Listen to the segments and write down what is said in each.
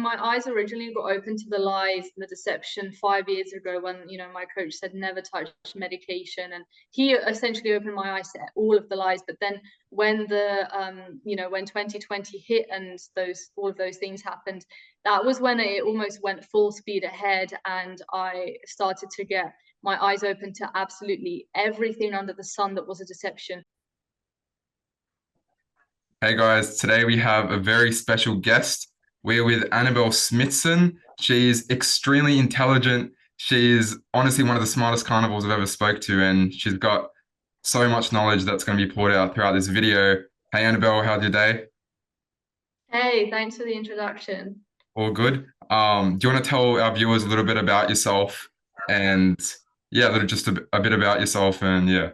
my eyes originally got open to the lies and the deception 5 years ago when, you know, my coach said never touch medication, and he essentially opened my eyes to all of the lies. But then when the you know, when 2020 hit and all of those things happened, that was when it almost went full speed ahead, and I started to get my eyes open to absolutely everything under the sun that was a deception. Hey guys, today we have a very special guest. We're with Annabel Smithson. She's extremely intelligent. She's honestly one of the smartest carnivores I've ever spoke to, and she's got so much knowledge that's going to be poured out throughout this video. Hey Annabel, how's your day? Hey, thanks for the introduction. All good. Do you want to tell our viewers a little bit about yourself and yeah, a bit about yourself and yeah.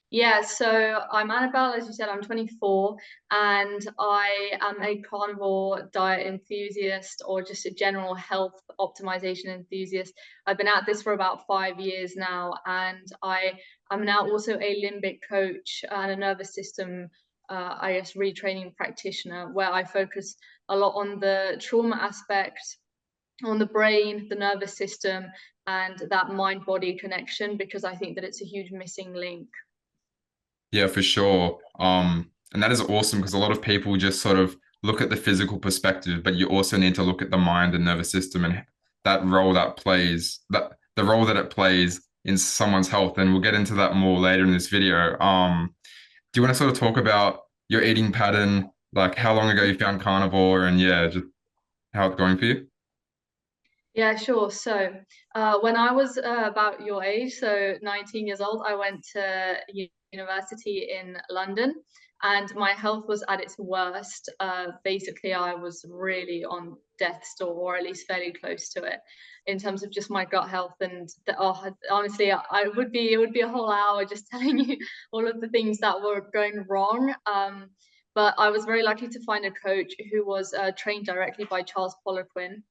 Yeah, so I'm Annabelle, as you said, I'm 24, and I am a carnivore diet enthusiast, or just a general health optimization enthusiast. I've been at this for about 5 years now, and I am now also a limbic coach and a nervous system, I guess, retraining practitioner, where I focus a lot on the trauma aspect, on the brain, the nervous system, and that mind-body connection, because I think that it's a huge missing link. Yeah, for sure. And that is awesome because a lot of people just sort of look at the physical perspective, but you also need to look at the mind and nervous system and that role that plays, that the role that it plays in someone's health. And we'll get into that more later in this video. Do you want to sort of talk about your eating pattern, like how long ago you found carnivore and yeah, just how it's going for you? Yeah, sure. So when I was about your age, so 19 years old, I went to university in London, and my health was at its worst. Basically, I was really on death's door, or at least fairly close to it, in terms of just my gut health. And honestly, it would be a whole hour just telling you all of the things that were going wrong. But I was very lucky to find a coach who was trained directly by Charles Poliquin.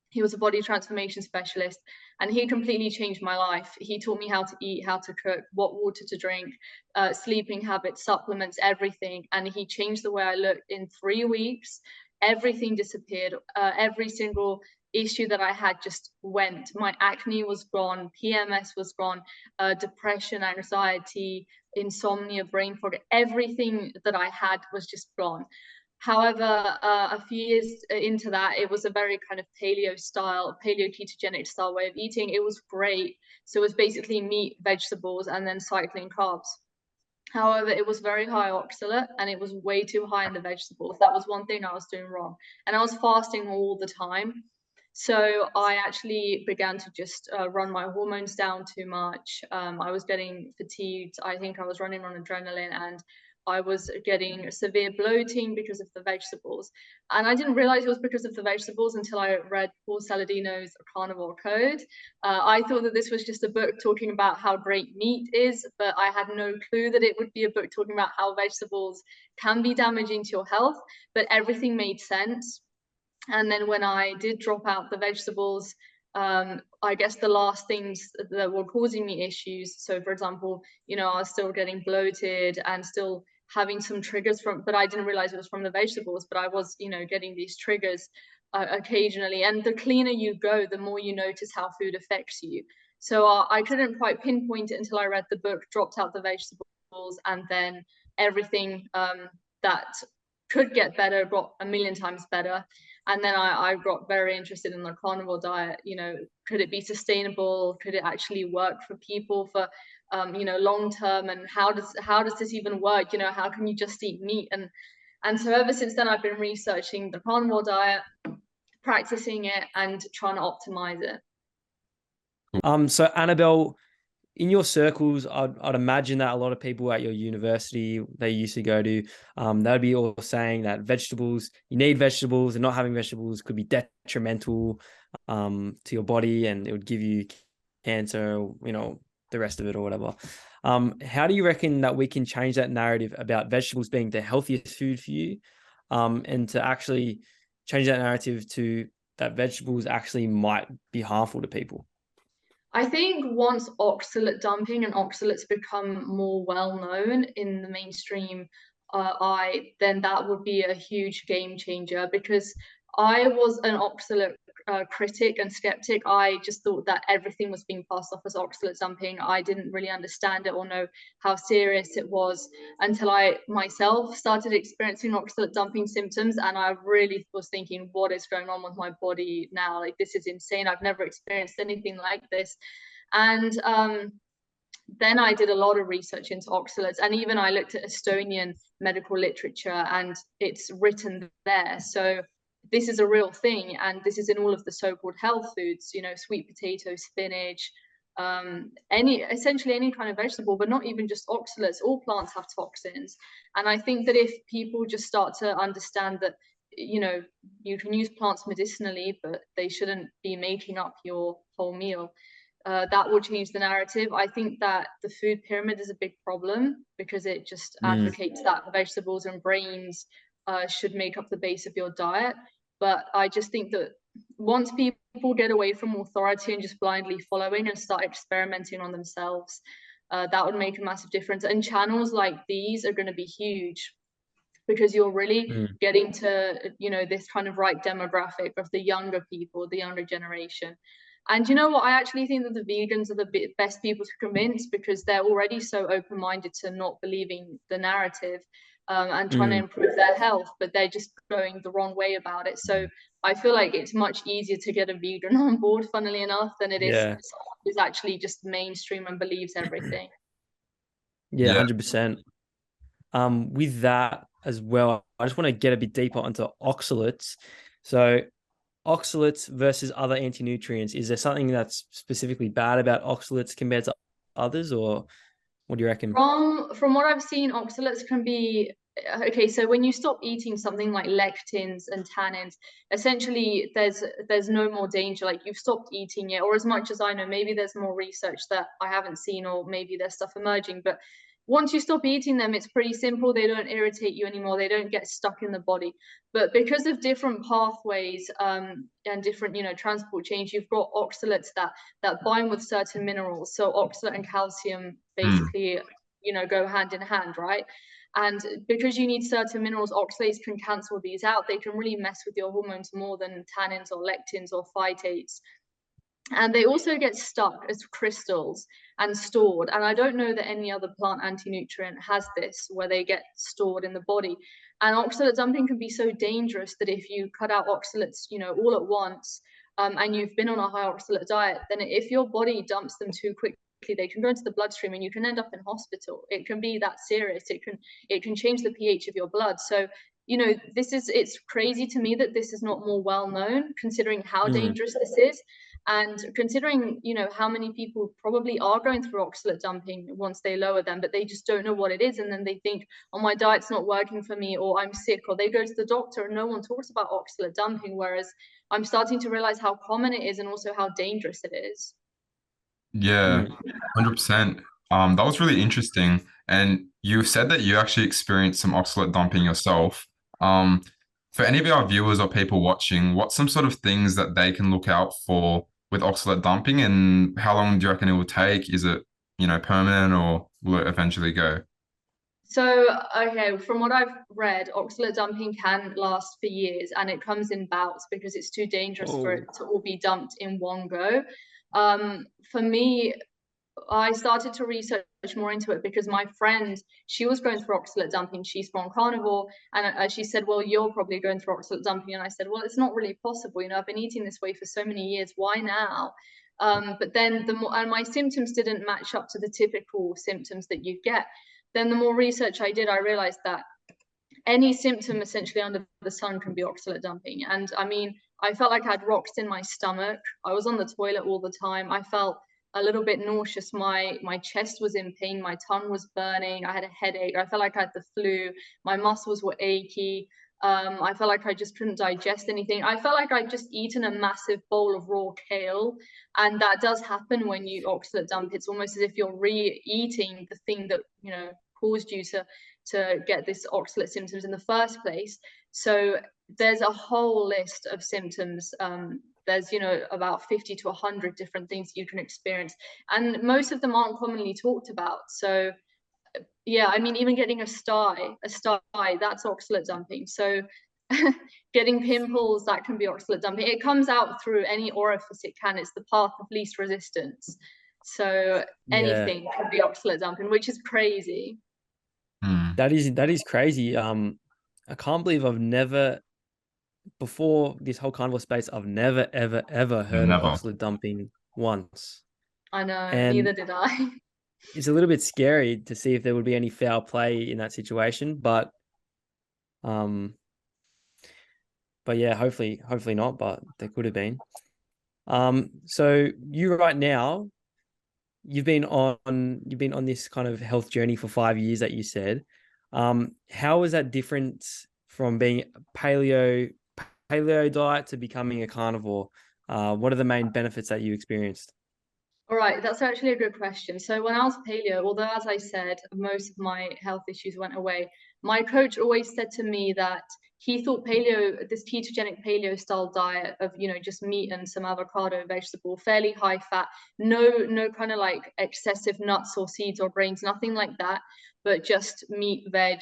He was a body transformation specialist, and he completely changed my life. He taught me how to eat, how to cook, what water to drink, sleeping habits, supplements, everything. And he changed the way I looked in 3 weeks. Everything disappeared. Every single issue that I had just went. My acne was gone, PMS was gone, depression, anxiety, insomnia, brain fog, everything that I had was just gone. However, a few years into that, it was a very kind of paleo ketogenic style way of eating. It was great. So it was basically meat, vegetables, and then cycling carbs. However, it was very high oxalate, and it was way too high in the vegetables. That was one thing I was doing wrong. And I was fasting all the time. So I actually began to just run my hormones down too much. I was getting fatigued. I think I was running on adrenaline, and I was getting severe bloating because of the vegetables. And I didn't realize it was because of the vegetables until I read Paul Saladino's Carnivore Code. I thought that this was just a book talking about how great meat is, but I had no clue that it would be a book talking about how vegetables can be damaging to your health. But everything made sense. And then when I did drop out the vegetables, I guess the last things that were causing me issues. So, for example, you know, I was still getting bloated and still having some triggers from, but I didn't realize it was from the vegetables. But I was, you know, getting these triggers occasionally. And the cleaner you go, the more you notice how food affects you. So I couldn't quite pinpoint it until I read the book, dropped out the vegetables, and then everything that could get better got a million times better. And then I got very interested in the carnivore diet. You know, could it be sustainable? Could it actually work for people for you know, long term? And how does this even work? You know, how can you just eat meat? And so ever since then, I've been researching the carnivore diet, practicing it, and trying to optimize it. So Annabelle, in your circles, I'd imagine that a lot of people at your university they used to go to, they'd be all saying that you need vegetables, and not having vegetables could be detrimental to your body, and it would give you cancer, you know, the rest of it or whatever. How do you reckon that we can change that narrative about vegetables being the healthiest food for you, and to actually change that narrative to that vegetables actually might be harmful to people? I think once oxalate dumping and oxalates become more well known in the mainstream then that would be a huge game changer, because I was an oxalate critic and skeptic. I just thought that everything was being passed off as oxalate dumping. I didn't really understand it or know how serious it was until I myself started experiencing oxalate dumping symptoms, and I really was thinking, what is going on with my body now? Like, this is insane. I've never experienced anything like this. And then I did a lot of research into oxalates, and even I looked at Estonian medical literature, and it's written there. So this is a real thing, and this is in all of the so-called health foods, you know, sweet potato, spinach, essentially any kind of vegetable, but not even just oxalates. All plants have toxins. And I think that if people just start to understand that, you know, you can use plants medicinally, but they shouldn't be making up your whole meal, that will change the narrative. I think that the food pyramid is a big problem because it just advocates that vegetables and grains should make up the base of your diet. But I just think that once people get away from authority and just blindly following and start experimenting on themselves, that would make a massive difference. And channels like these are going to be huge because you're really getting to, you know, this kind of right demographic of the younger people, the younger generation. And you know what? I actually think that the vegans are the best people to convince because they're already so open-minded to not believing the narrative and trying to improve their health, but they're just going the wrong way about it. So I feel like it's much easier to get a vegan on board, funnily enough, than it is someone who's actually just mainstream and believes everything. Yeah, 100%. With that as well, I just want to get a bit deeper onto oxalates. So oxalates versus other anti-nutrients, is there something that's specifically bad about oxalates compared to others, or what do you reckon? From what I've seen, oxalates can be okay. So when you stop eating something like lectins and tannins, essentially there's no more danger. Like, you've stopped eating it, or as much as I know, maybe there's more research that I haven't seen, or maybe there's stuff emerging. But once you stop eating them, it's pretty simple. They don't irritate you anymore. They don't get stuck in the body. But because of different pathways and different, you know, transport chains, you've got oxalates that bind with certain minerals. So oxalate and calcium basically, you know, go hand in hand, right? And because you need certain minerals, oxalates can cancel these out. They can really mess with your hormones more than tannins or lectins or phytates. And they also get stuck as crystals and stored. And I don't know that any other plant anti-nutrient has this, where they get stored in the body. And oxalate dumping can be so dangerous that if you cut out oxalates, you know, all at once, and you've been on a high oxalate diet, then if your body dumps them too quickly, they can go into the bloodstream and you can end up in hospital. It can be that serious. It can change the pH of your blood. So, you know, it's crazy to me that this is not more well known, considering how dangerous this is. And considering, you know, how many people probably are going through oxalate dumping once they lower them, but they just don't know what it is. And then they think, oh, my diet's not working for me, or I'm sick, or they go to the doctor and no one talks about oxalate dumping. Whereas I'm starting to realize how common it is and also how dangerous it is. Yeah, 100%. That was really interesting. And you said that you actually experienced some oxalate dumping yourself. For any of our viewers or people watching, what's some sort of things that they can look out for with oxalate dumping, and how long do you reckon it will take? Is it, you know, permanent, or will it eventually go? So, okay, from what I've read, oxalate dumping can last for years, and it comes in bouts because it's too dangerous for it to all be dumped in one go. For me, I started to research more into it because my friend, she was going through oxalate dumping. She's from Carnivore, and she said, well, you're probably going through oxalate dumping. And I said, well, it's not really possible. You know, I've been eating this way for so many years. Why now? But then and my symptoms didn't match up to the typical symptoms that you get. Then the more research I did, I realized that any symptom essentially under the sun can be oxalate dumping. And I mean, I felt like I had rocks in my stomach. I was on the toilet all the time. I felt a little bit nauseous. My chest was in pain. My tongue was burning. I had a headache. I felt like I had the flu. My muscles were achy. I felt like I just couldn't digest anything. I felt like I'd just eaten a massive bowl of raw kale. And that does happen when you oxalate dump. It's almost as if you're re-eating the thing that, you know, caused you to get this oxalate symptoms in the first place. So there's a whole list of symptoms. There's, you know, about 50 to 100 different things you can experience, and most of them aren't commonly talked about. So yeah, I mean, even getting a sty, that's oxalate dumping. So getting pimples, that can be oxalate dumping. It comes out through any orifice it can. It's the path of least resistance. So Yeah, anything can be oxalate dumping, which is crazy. that is crazy. I can't believe I've never, before this whole carnivore space, I've never ever heard of Never. oxalate dumping once. I know, And neither did I. it's a little bit scary to see if there would be any foul play in that situation, um but yeah, hopefully not, but there could have been. So you right now, you've been on this kind of health journey for 5 years that you said. How is that different from being paleo diet to becoming a carnivore? What are the main benefits that you experienced? All right, that's actually a good question. So when I was paleo, although as I said, most of my health issues went away, my coach always said to me that he thought paleo, this ketogenic paleo style diet of, just meat and some avocado, vegetable, fairly high fat, no kind of like excessive nuts or seeds or grains, nothing like that, but just meat, veg.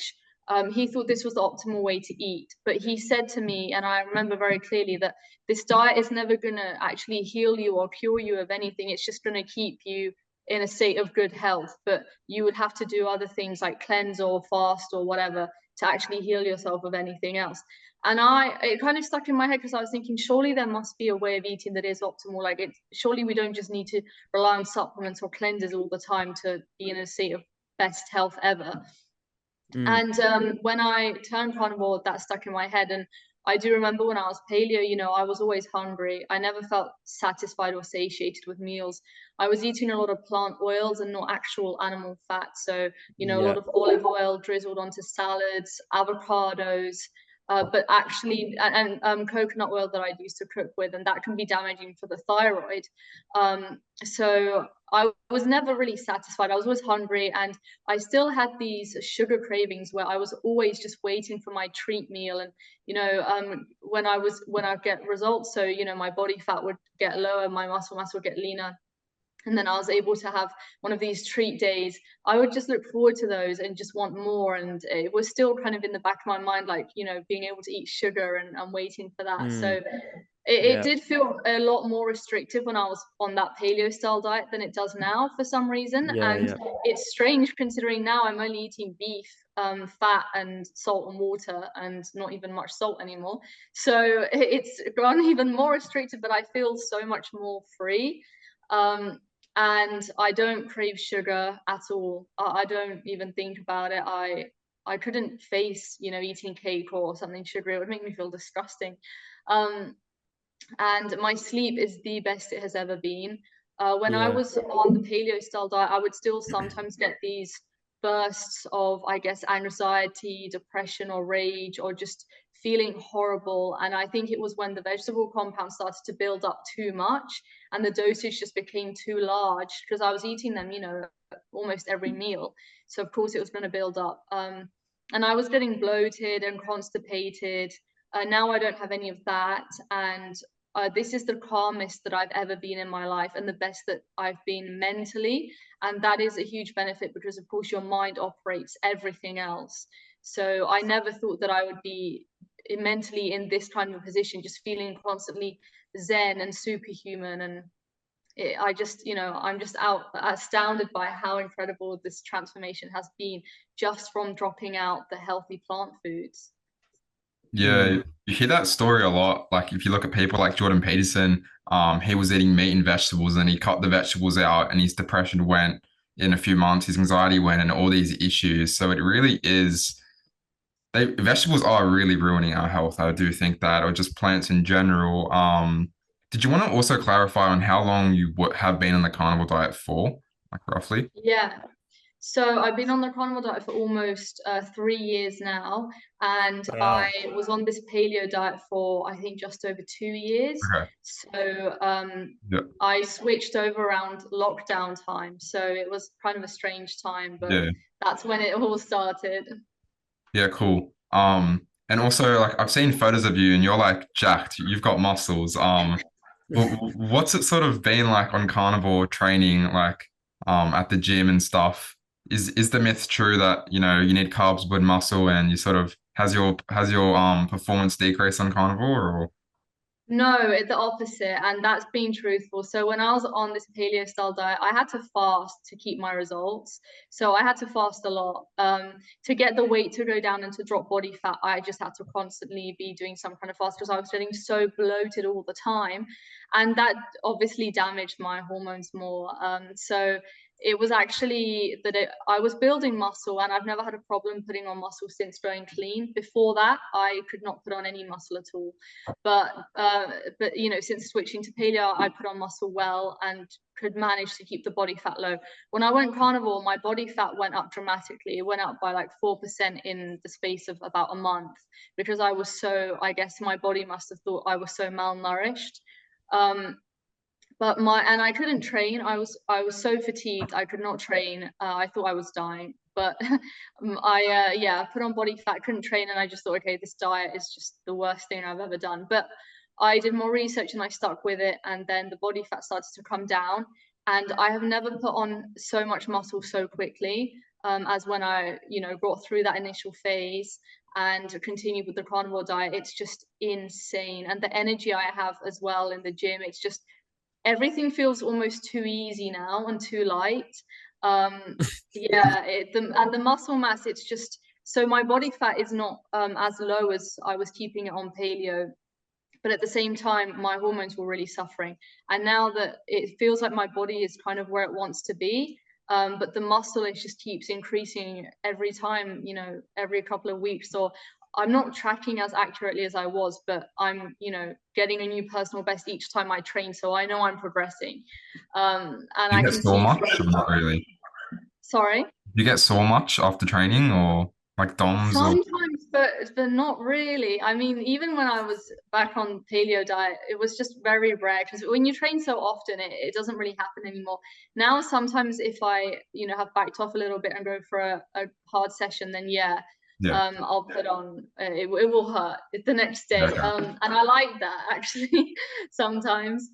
He thought this was the optimal way to eat. But he said to me, and I remember very clearly, that this diet is never going to actually heal you or cure you of anything. It's just going to keep you in a state of good health. But you would have to do other things like cleanse or fast or whatever to actually heal yourself of anything else. And it kind of stuck in my head because I was thinking, surely there must be a way of eating that is optimal. Like surely we don't just need to rely on supplements or cleanses all the time to be in a state of best health ever. And when I turned carnivore, that stuck in my head. And I do remember when I was paleo, I was always hungry. I never felt satisfied or satiated with meals. I was eating a lot of plant oils and not actual animal fat. So, a lot of olive oil drizzled onto salads, avocados, but actually, and coconut oil that I used to cook with, and that can be damaging for the thyroid. So I was never really satisfied. I was always hungry, and I still had these sugar cravings where I was always just waiting for my treat meal. And when I get results, so my body fat would get lower, my muscle mass would get leaner, and then I was able to have one of these treat days. I would just look forward to those and just want more. And it was still kind of in the back of my mind, like, being able to eat sugar and waiting for that. So it did feel a lot more restrictive when I was on that paleo style diet than it does now for some reason. And it's strange considering now I'm only eating beef, fat and salt and water, and not even much salt anymore. So it's gone even more restrictive, but I feel so much more free. And I don't crave sugar at all. I don't even think about it. I couldn't face, eating cake or something sugary. It would make me feel disgusting. And my sleep is the best it has ever been. When I was on the paleo style diet, I would still sometimes get these bursts of, I guess, anxiety, depression, or rage, or just feeling horrible. And I think it was when the vegetable compound started to build up too much and the dosage just became too large, because I was eating them, almost every meal. So of course it was going to build up. And I was getting bloated and constipated. Now I don't have any of that. And this is the calmest that I've ever been in my life, and the best that I've been mentally. And that is a huge benefit because, of course, your mind operates everything else. So I never thought that I would be mentally in this kind of a position, just feeling constantly zen and superhuman. And I'm just astounded by how incredible this transformation has been just from dropping out the healthy plant foods. Yeah, you hear that story a lot. Like if you look at people like Jordan Peterson, he was eating meat and vegetables and he cut the vegetables out and his depression went in a few months, his anxiety went and all these issues. So it really is, vegetables are really ruining our health. I do think that, or just plants in general. Did you want to also clarify on how long you have been on the carnivore diet for, like roughly? Yeah. So I've been on the carnivore diet for almost 3 years now, and Wow. I was on this paleo diet for, I think, just over 2 years. Okay. So Yeah. I switched over around lockdown time. So it was kind of a strange time, but Yeah. that's when it all started. Yeah, cool. And also like I've seen photos of you and you're like jacked. You've got muscles. What's it sort of been like on carnivore training, like at the gym and stuff? Is the myth true that, you need carbs build muscle and you sort of has your performance decreased on carnivore or? No, it's the opposite, and that's being truthful. So when I was on this paleo style diet, I had to fast to keep my results. So I had to fast a lot. To get the weight to go down and to drop body fat, I just had to constantly be doing some kind of fast because I was feeling so bloated all the time, and that obviously damaged my hormones more. So it was actually that I was building muscle, and I've never had a problem putting on muscle since going clean. Before that, I could not put on any muscle at all. But you know, since switching to paleo, I put on muscle well and could manage to keep the body fat low. When I went carnivore, my body fat went up dramatically. It went up by like 4% in the space of about a month because I was so, I guess my body must have thought I was so malnourished. And I couldn't train. I was so fatigued. I could not train. I thought I was dying. But I put on body fat, couldn't train, and I just thought, okay, this diet is just the worst thing I've ever done. But I did more research and I stuck with it, and then the body fat started to come down, and I have never put on so much muscle so quickly as when I, you know, got through that initial phase and continued with the carnivore diet. It's just insane, and the energy I have as well in the gym, it's just everything feels almost too easy now and too light. Yeah, and the muscle mass, it's just, so my body fat is not as low as I was keeping it on paleo, but at the same time my hormones were really suffering, and now that it feels like my body is kind of where it wants to be, but the muscle, it just keeps increasing every time, you know, every couple of weeks. So I'm not tracking as accurately as I was, but I'm, you know, getting a new personal best each time I train, so I know I'm progressing. And You I get can sore see, much or not really? sorry. You get sore much after training or like DOMs or? Sometimes, but not really. I mean, even when I was back on paleo diet, it was just very rare because when you train so often, it doesn't really happen anymore. Now, sometimes if I, you know, have backed off a little bit and go for a hard session, then yeah, Yeah. I'll put on. It will hurt the next day, Okay. and I like that actually sometimes.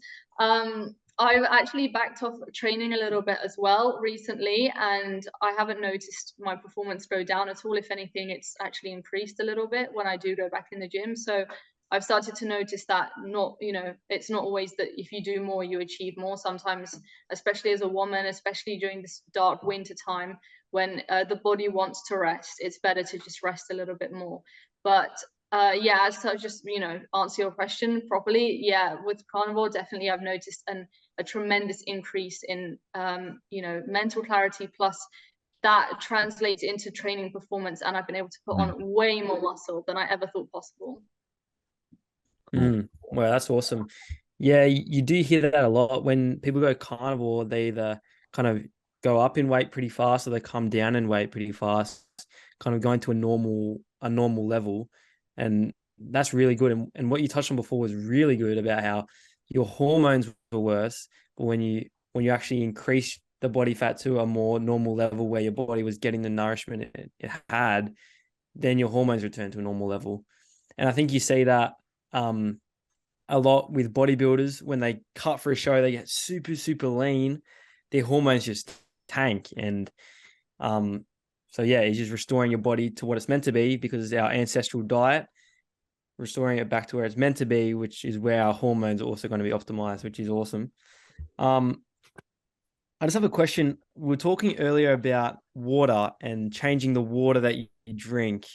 I've actually backed off training a little bit as well recently, and I haven't noticed my performance go down at all. If anything, it's actually increased a little bit when I do go back in the gym. So I've started to notice that, not, you know, it's not always that if you do more, you achieve more. Sometimes, especially as a woman, especially during this dark winter time when the body wants to rest, it's better to just rest a little bit more. But yeah, so just, you know, answer your question properly. Yeah, with carnivore, definitely I've noticed a tremendous increase in you know, mental clarity, plus that translates into training performance, and I've been able to put on way more muscle than I ever thought possible. Well, that's awesome. Yeah, you do hear that a lot when people go carnivore. They either kind of go up in weight pretty fast or they come down in weight pretty fast, kind of going to a normal level. And that's really good. And what you touched on before was really good about how your hormones were worse, but when you actually increase the body fat to a more normal level where your body was getting the nourishment it had, then your hormones return to a normal level. And I think you see that a lot with bodybuilders. When they cut for a show, they get super, super lean, their hormones just tank. And so yeah, it's just restoring your body to what it's meant to be, because our ancestral diet, restoring it back to where it's meant to be, which is where our hormones are also going to be optimized, which is awesome. I just have a question. We were talking earlier about water and changing the water that you drink.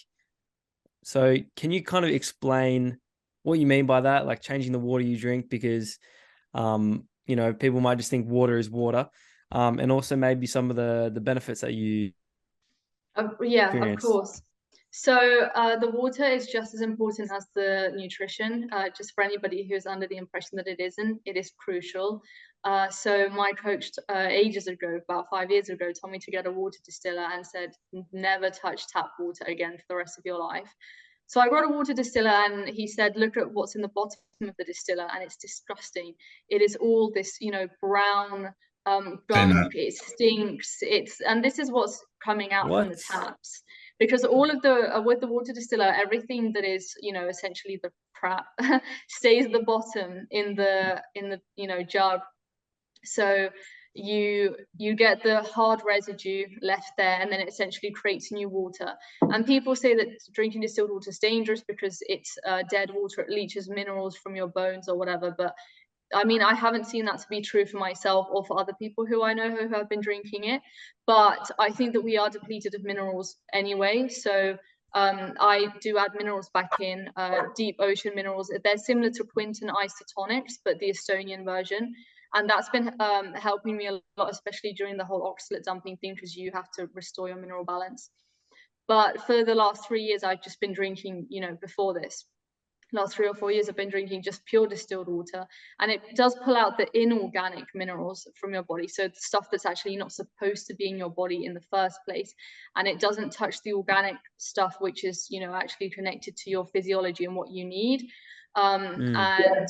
So can you kind of explain what you mean by that, like changing the water you drink? Because, you know, people might just think water is water, and also maybe some of the benefits that you Yeah, of experience. course. So the water is just as important as the nutrition. Just for anybody who's under the impression that it isn't, it is crucial. So my coach ages ago, about 5 years ago, told me to get a water distiller and said, never touch tap water again for the rest of your life. So I got a water distiller, and he said, look at what's in the bottom of the distiller, and it's disgusting. It is all this, you know, brown gunk. It stinks. And this is what's coming out from the taps, because all of the with the water distiller, everything that is, you know, essentially the crap stays at the bottom in the you know, jug. So you get the hard residue left there, and then it essentially creates new water. And people say that drinking distilled water is dangerous because it's dead water, it leaches minerals from your bones or whatever. But I mean, I haven't seen that to be true for myself or for other people who I know who have been drinking it. But I think that we are depleted of minerals anyway. So I do add minerals back in, deep ocean minerals. They're similar to Quinton isotonics, but the Estonian version. And that's been helping me a lot, especially during the whole oxalate dumping thing, because you have to restore your mineral balance. But for the last 3 years, I've just been drinking, before this, last 3 or 4 years, I've been drinking just pure distilled water, and it does pull out the inorganic minerals from your body, so the stuff that's actually not supposed to be in your body in the first place, and it doesn't touch the organic stuff, which is actually connected to your physiology and what you need. And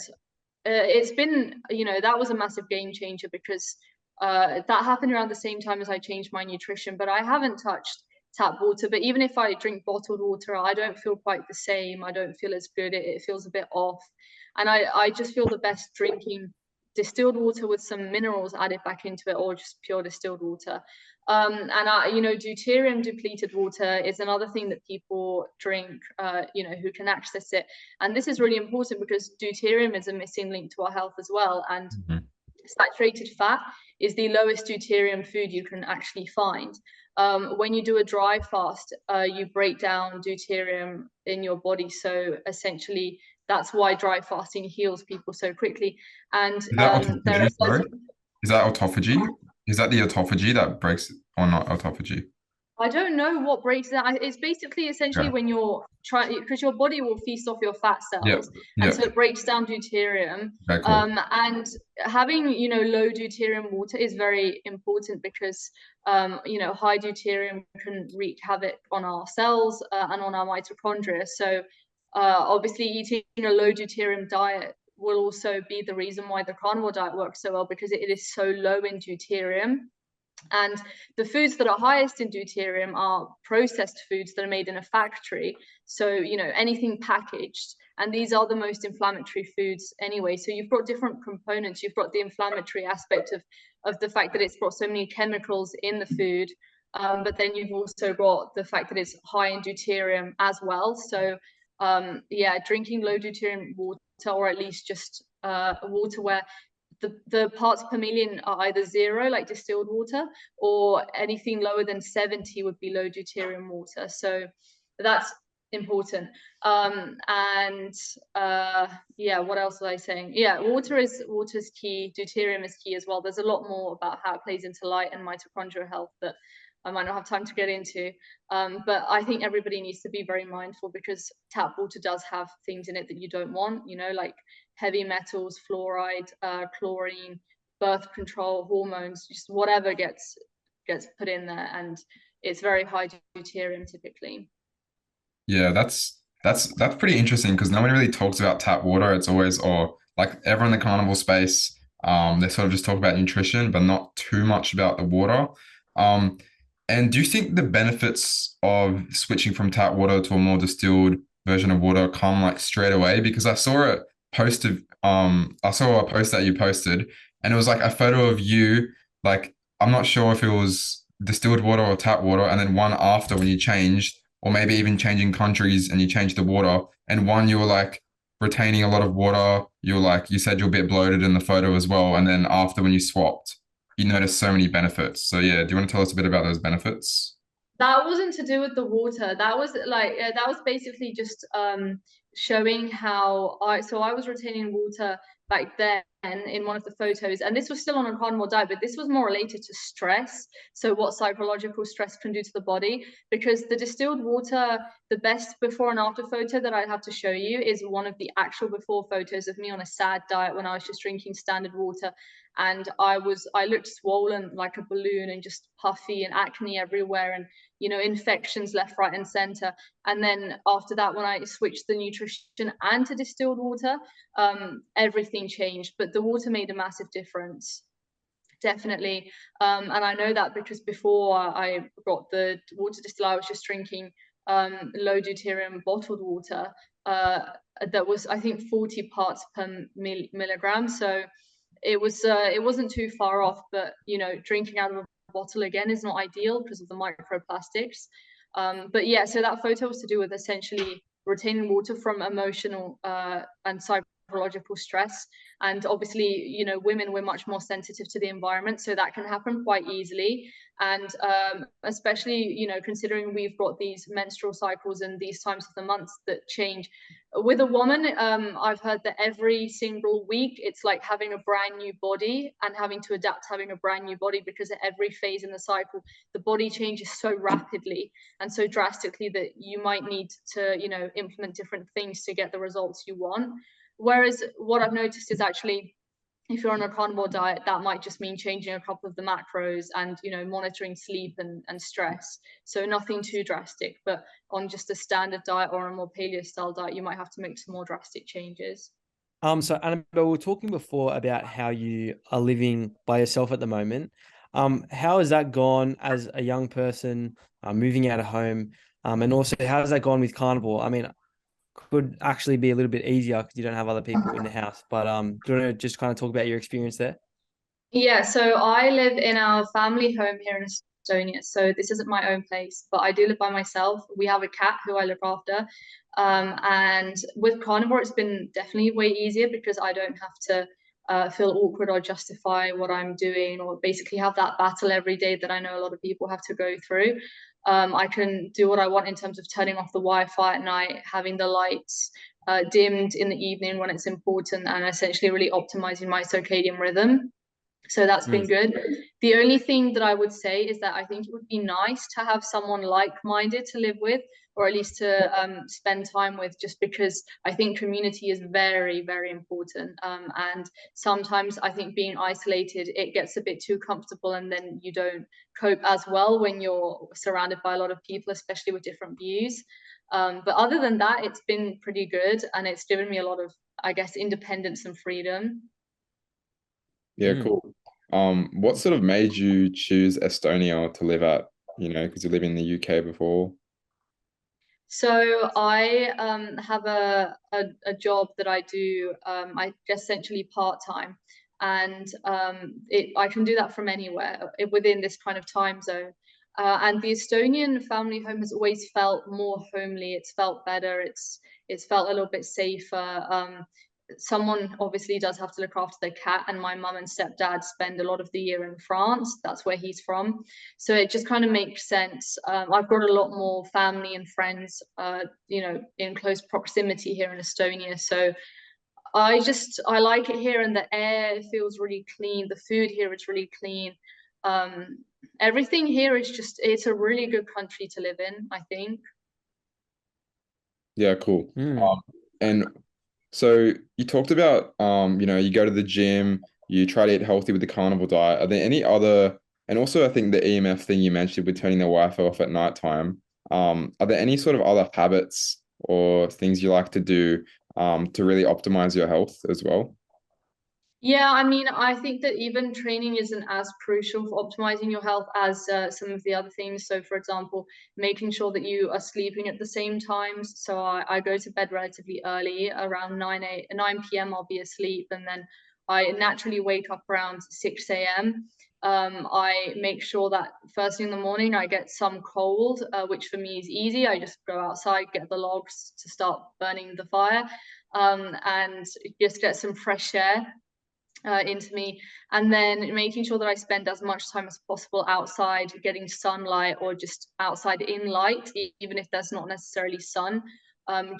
it's been, that was a massive game changer, because that happened around the same time as I changed my nutrition. But I haven't touched tap water. But even if I drink bottled water, I don't feel quite the same. I don't feel as good. It feels a bit off. And I just feel the best drinking distilled water with some minerals added back into it, or just pure distilled water. And deuterium depleted water is another thing that people drink, who can access it. And this is really important because deuterium is a missing link to our health as well. And saturated fat is the lowest deuterium food you can actually find. When you do a dry fast, you break down deuterium in your body. So essentially, that's why dry fasting heals people so quickly. And Is that autophagy? Sorry? Is that autophagy? Is that the autophagy that breaks, or not autophagy? I don't know what breaks that. It's basically essentially when you're trying, because your body will feast off your fat cells, and so it breaks down deuterium. Okay, cool. And having low deuterium water is very important, because high deuterium can wreak havoc on our cells and on our mitochondria. So obviously eating a low deuterium diet will also be the reason why the carnivore diet works so well, because it is so low in deuterium. And the foods that are highest in deuterium are processed foods that are made in a factory. So, anything packaged. And these are the most inflammatory foods anyway. So you've got different components. You've got the inflammatory aspect of the fact that it's got so many chemicals in the food. But then you've also got the fact that it's high in deuterium as well. So, drinking low deuterium water, or at least just water where the parts per million are either 0, like distilled water, or anything lower than 70 would be low deuterium water. So that's important. What else was I saying? Water is key. Deuterium is key as well. There's a lot more about how it plays into light and mitochondrial health that I might not have time to get into. But I think everybody needs to be very mindful, because tap water does have things in it that you don't want, like heavy metals, fluoride, chlorine, birth control, hormones, just whatever gets put in there. And it's very high deuterium typically. Yeah, that's pretty interesting, because no one really talks about tap water. It's always, like everyone in the carnivore space, they sort of just talk about nutrition, but not too much about the water. And do you think the benefits of switching from tap water to a more distilled version of water come like straight away? Because I saw a post that you posted, and it was like a photo of you, like, I'm not sure if it was distilled water or tap water, and then one after when you changed, or maybe even changing countries and you changed the water, and one you were like retaining a lot of water. You said you're a bit bloated in the photo as well, and then after when you swapped, you noticed so many benefits. So yeah, do you want to tell us a bit about those benefits? That wasn't to do with the water. That was basically just showing how I was retaining water back then in one of the photos, and this was still on a carnivore diet, but this was more related to stress. So what psychological stress can do to the body, because the distilled water, the best before and after photo that I'd have to show you is one of the actual before photos of me on a SAD diet when I was just drinking standard water. And I looked swollen like a balloon, and just puffy, and acne everywhere, and infections left, right, and center. And then after that, when I switched the nutrition and to distilled water, everything changed. But the water made a massive difference, definitely. And I know that because before I got the water distilled, I was just drinking low deuterium bottled water that was, I think, 40 parts per milligram. So it wasn't too far off, but you know, drinking out of a bottle again is not ideal because of the microplastics. But yeah, so that photo was to do with essentially retaining water from emotional and psychological stress. And obviously, you know, women, we're much more sensitive to the environment, so that can happen quite easily. And especially, you know, considering we've got these menstrual cycles and these times of the months that change. With a woman, I've heard that every single week it's like having a brand new body and having to adapt to having a brand new body, because at every phase in the cycle, the body changes so rapidly and so drastically that you might need to, you know, implement different things to get the results you want. Whereas what I've noticed is actually, if you're on a carnivore diet, that might just mean changing a couple of the macros and, you know, monitoring sleep and stress. So nothing too drastic, but on just a standard diet or a more paleo style diet, you might have to make some more drastic changes. So Annabelle, we were talking before about how you are living by yourself at the moment. How has that gone as a young person, moving out of home? And also, how has that gone with carnivore? I mean, could actually be a little bit easier because you don't have other people in the house. But do you want to just kind of talk about your experience there? Yeah, so I live in our family home here in Estonia. So this isn't my own place, but I do live by myself. We have a cat who I look after. And with carnivore, it's been definitely way easier because I don't have to feel awkward or justify what I'm doing, or basically have that battle every day that I know a lot of people have to go through. I can do what I want in terms of turning off the Wi-Fi at night, having the lights dimmed in the evening when it's important, and essentially really optimizing my circadian rhythm. So that's been good. The only thing that I would say is that I think it would be nice to have someone like-minded to live with, or at least to spend time with, just because I think community is very, very important. And sometimes I think being isolated, it gets a bit too comfortable, and then you don't cope as well when you're surrounded by a lot of people, especially with different views. But other than that, it's been pretty good, and it's given me a lot of, I guess, independence and freedom. Yeah, cool. What sort of made you choose Estonia to live at, you know, because you live in the UK before? So I have a job that I do, I guess essentially part-time, and I can do that from anywhere within this kind of time zone. And the Estonian family home has always felt more homely. It's felt better. It's felt a little bit safer. Someone obviously does have to look after the cat, and my mum and stepdad spend a lot of the year in France. That's where he's from, so it just kind of makes sense. I've got a lot more family and friends, you know, in close proximity here in Estonia. So I like it here, and the air feels really clean. The food here is really clean. Everything here is just, it's a really good country to live in, I think. Yeah, cool. And so you talked about, you know, you go to the gym, you try to eat healthy with the carnivore diet. Are there any other, and also I think the EMF thing you mentioned with turning the Wi-Fi off at nighttime, are there any sort of other habits or things you like to do to really optimize your health as well? Yeah, I mean, I think that even training isn't as crucial for optimizing your health as some of the other things. So, for example, making sure that you are sleeping at the same times. So I go to bed relatively early, around 9 p.m. I'll be asleep, and then I naturally wake up around 6 a.m. I make sure that first thing in the morning I get some cold, which for me is easy. I just go outside, get the logs to start burning the fire, and just get some fresh air into me, and then making sure that I spend as much time as possible outside getting sunlight, or just outside in light, even if there's not necessarily sun,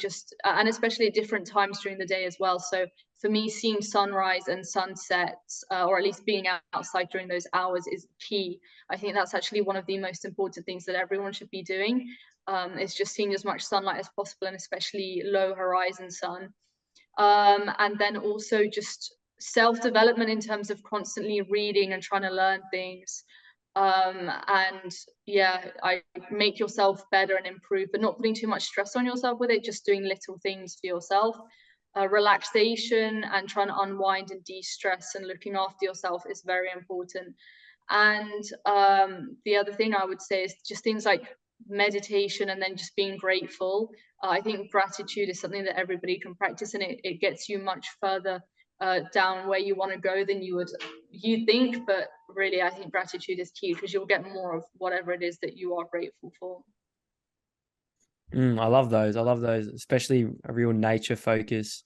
just and especially at different times during the day as well. So for me, seeing sunrise and sunsets, or at least being outside during those hours, is key. I think that's actually one of the most important things that everyone should be doing. Is just seeing as much sunlight as possible, and especially low horizon sun. And then also just self-development in terms of constantly reading and trying to learn things. And yeah, I make yourself better and improve, but not putting too much stress on yourself with it, just doing little things for yourself. Relaxation and trying to unwind and de-stress and looking after yourself is very important. And the other thing I would say is just things like meditation, and then just being grateful. I think gratitude is something that everybody can practice, and it gets you much further down where you want to go than you think. But really, I think gratitude is key, because you'll get more of whatever it is that you are grateful for. I love those. I love those, especially a real nature focus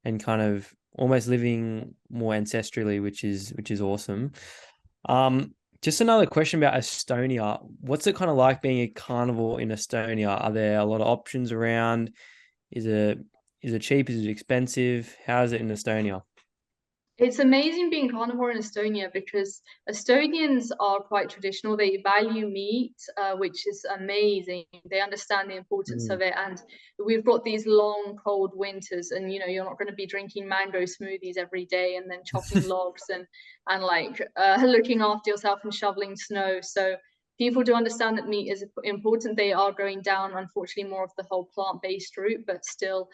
and kind of almost living more ancestrally, which is awesome. Just another question about Estonia. What's it kind of like being a carnivore in Estonia? Are there a lot of options around? Is it cheap? Is it expensive? How is it in Estonia? It's amazing being carnivore in Estonia, because Estonians are quite traditional. They value meat, which is amazing. They understand the importance of it. And we've got these long, cold winters, and you're not going to be drinking mango smoothies every day and then chopping logs and like looking after yourself and shoveling snow. So people do understand that meat is important. They are going down, unfortunately, more of the whole plant-based route, but still,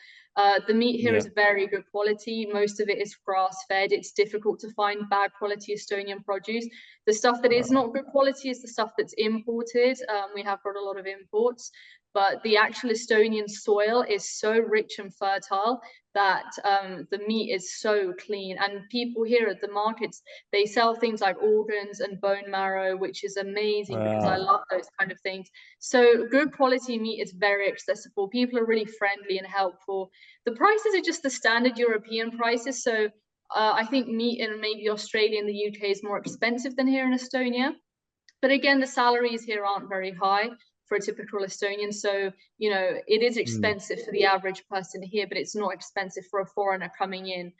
the meat here is very good quality. Most of it is grass-fed. It's difficult to find bad quality Estonian produce. The stuff that is not good quality is the stuff that's imported. We have got a lot of imports, but the actual Estonian soil is so rich and fertile that the meat is so clean. And people here at the markets, they sell things like organs and bone marrow, which is amazing because I love those kind of things. So good quality meat is very accessible. People are really friendly and helpful. The prices are just the standard European prices. So I think meat in maybe Australia and the UK is more expensive than here in Estonia. But again, the salaries here aren't very high for a typical Estonian. So, it is expensive for the average person here, but it's not expensive for a foreigner coming in.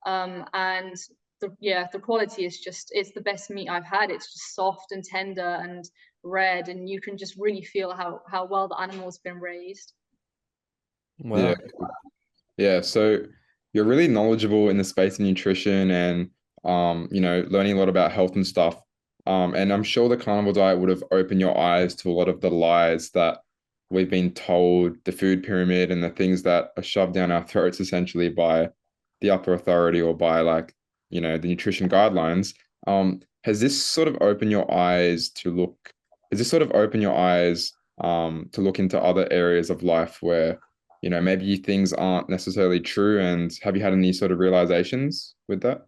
And the quality is it's the best meat I've had. It's just soft and tender and red, and you can just really feel how well the animal's been raised. Wow. Yeah. So you're really knowledgeable in the space of nutrition and, learning a lot about health and stuff. And I'm sure the carnivore diet would have opened your eyes to a lot of the lies that we've been told, the food pyramid and the things that are shoved down our throats essentially by the upper authority or by the nutrition guidelines. Has this sort of opened your eyes to look, has this sort of opened your eyes to look into other areas of life where, maybe things aren't necessarily true? And have you had any sort of realizations with that?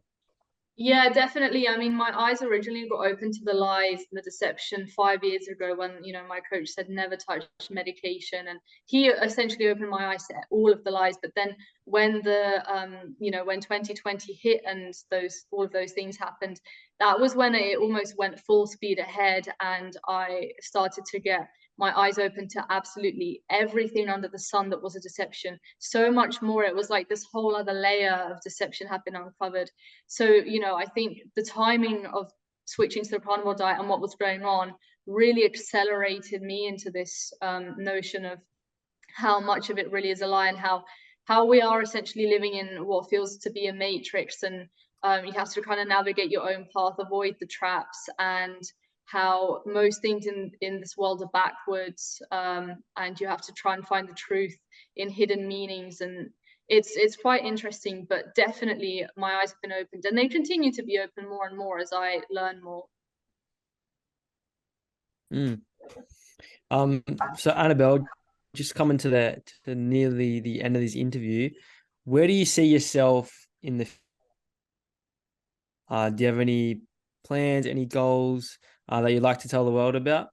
Yeah, definitely. I mean, my eyes originally got open to the lies and the deception 5 years ago when, my coach said never touch medication. And he essentially opened my eyes to all of the lies. But then when when 2020 hit and all of those things happened, that was when it almost went full speed ahead. And I started to get my eyes open to absolutely everything under the sun that was a deception. So much more. It was like this whole other layer of deception had been uncovered. So, I think the timing of switching to the carnivore diet and what was going on really accelerated me into this notion of how much of it really is a lie, and how we are essentially living in what feels to be a matrix. And you have to kind of navigate your own path, avoid the traps, and how most things in this world are backwards, and you have to try and find the truth in hidden meanings. And it's quite interesting, but definitely my eyes have been opened, and they continue to be open more and more as I learn more. So Annabel, just coming to nearly the end of this interview, where do you see yourself in the do you have any plans, any goals that you'd like to tell the world about?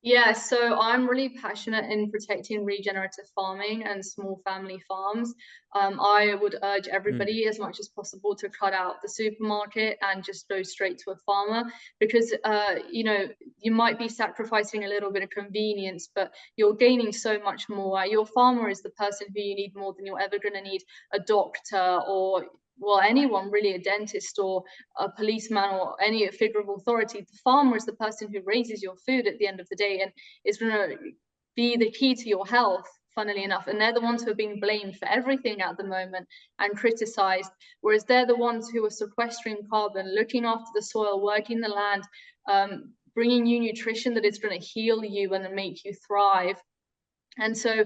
Yeah, so I'm really passionate in protecting regenerative farming and small family farms. I would urge everybody as much as possible to cut out the supermarket and just go straight to a farmer, because you might be sacrificing a little bit of convenience, but you're gaining so much more. Your farmer is the person who you need more than you're ever going to need a doctor or anyone really, a dentist or a policeman or any figure of authority. The farmer is the person who raises your food at the end of the day and is going to be the key to your health, funnily enough. And they're the ones who are being blamed for everything at the moment and criticized, whereas they're the ones who are sequestering carbon, looking after the soil, working the land, bringing you nutrition that is going to heal you and make you thrive. And so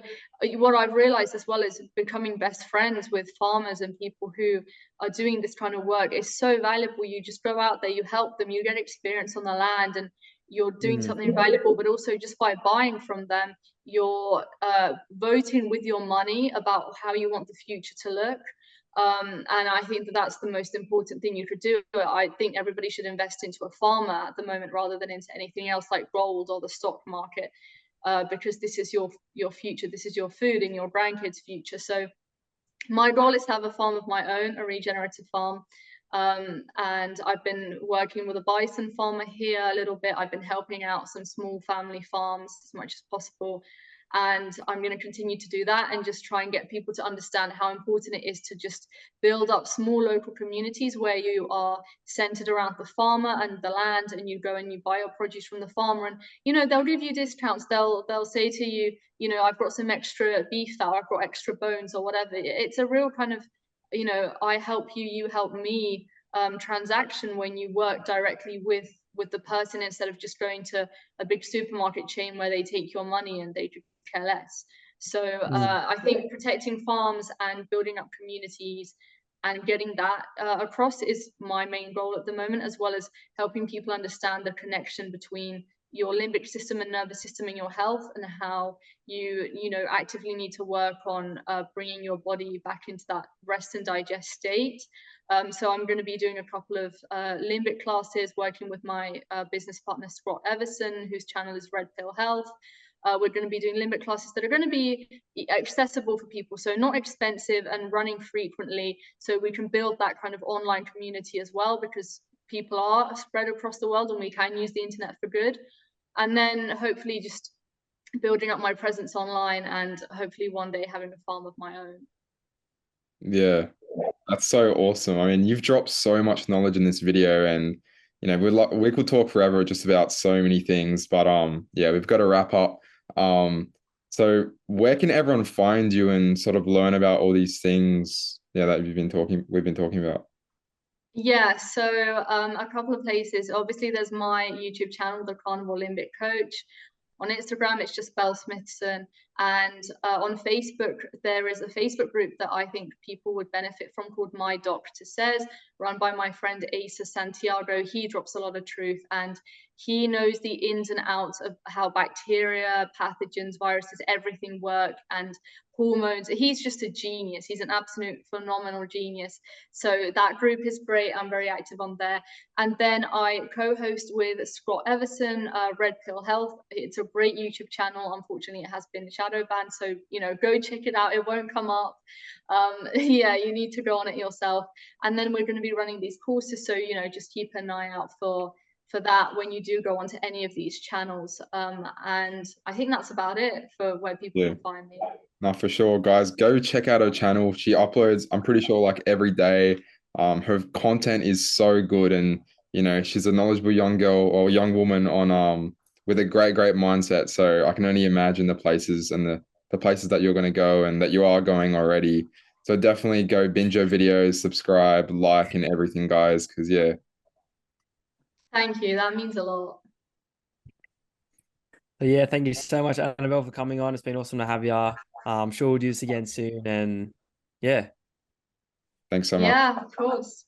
what I've realized as well is becoming best friends with farmers and people who are doing this kind of work is so valuable. You just go out there, you help them, you get experience on the land, and you're doing something valuable. But also just by buying from them, you're voting with your money about how you want the future to look. And I think that that's the most important thing you could do. I think everybody should invest into a farmer at the moment rather than into anything else like gold or the stock market, because this is your future. This is your food and your grandkids' future. So my goal is to have a farm of my own, a regenerative farm. And I've been working with a bison farmer here a little bit. I've been helping out some small family farms as much as possible. And I'm going to continue to do that and just try and get people to understand how important it is to just build up small local communities where you are centered around the farmer and the land, and you go and you buy your produce from the farmer, and they'll give you discounts. They'll say to you, I've got some extra beef fat, I've got extra bones or whatever. It's a real kind of, I help you, you help me transaction when you work directly with the person, instead of just going to a big supermarket chain where they take your money and they care less. So I think protecting farms and building up communities and getting that across is my main goal at the moment, as well as helping people understand the connection between your limbic system and nervous system in your health, and how you actively need to work on bringing your body back into that rest and digest state. So I'm going to be doing a couple of limbic classes, working with my business partner Scott Everson, whose channel is Red Pill Health. We're going to be doing limbic classes that are going to be accessible for people, so not expensive, and running frequently, so we can build that kind of online community as well, because people are spread across the world and we can use the internet for good. And then hopefully just building up my presence online, and hopefully one day having a farm of my own. Yeah, that's so awesome. I mean, you've dropped so much knowledge in this video, and we could talk forever just about so many things, but yeah, we've got to wrap up. So where can everyone find you and sort of learn about all these things, that we've been talking about? Yeah, so a couple of places. Obviously, there's my YouTube channel, the Carnivore Limbic Coach. On Instagram, it's just Belle Smithson. And on Facebook, there is a Facebook group that I think people would benefit from, called My Doctor Says, run by my friend Asa Santiago. He drops a lot of truth, and he knows the ins and outs of how bacteria, pathogens, viruses, everything work, and hormones. He's just a genius. He's an absolute phenomenal genius. So that group is great. I'm very active on there. And then I co-host with Scott Everson, Red Pill Health. It's a great YouTube channel. Unfortunately, it has been shadow banned, so go check it out. It won't come up. Yeah, you need to go on it yourself. And then we're going to be running these courses, so just keep an eye out for that when you do go onto any of these channels. And I think that's about it for where people can find me. No, for sure, guys, go check out her channel. She uploads, I'm pretty sure, like every day. Her content is so good, and she's a knowledgeable young girl or young woman on with a great mindset. So I can only imagine the places and the places that you're going to go and that you are going already. So definitely go binge her videos, subscribe, like, and everything, guys, because yeah. Thank you. That means a lot. So yeah, thank you so much, Annabel, for coming on. It's been awesome to have you. I'm sure we'll do this again soon. And yeah. Thanks so much. Yeah, of course.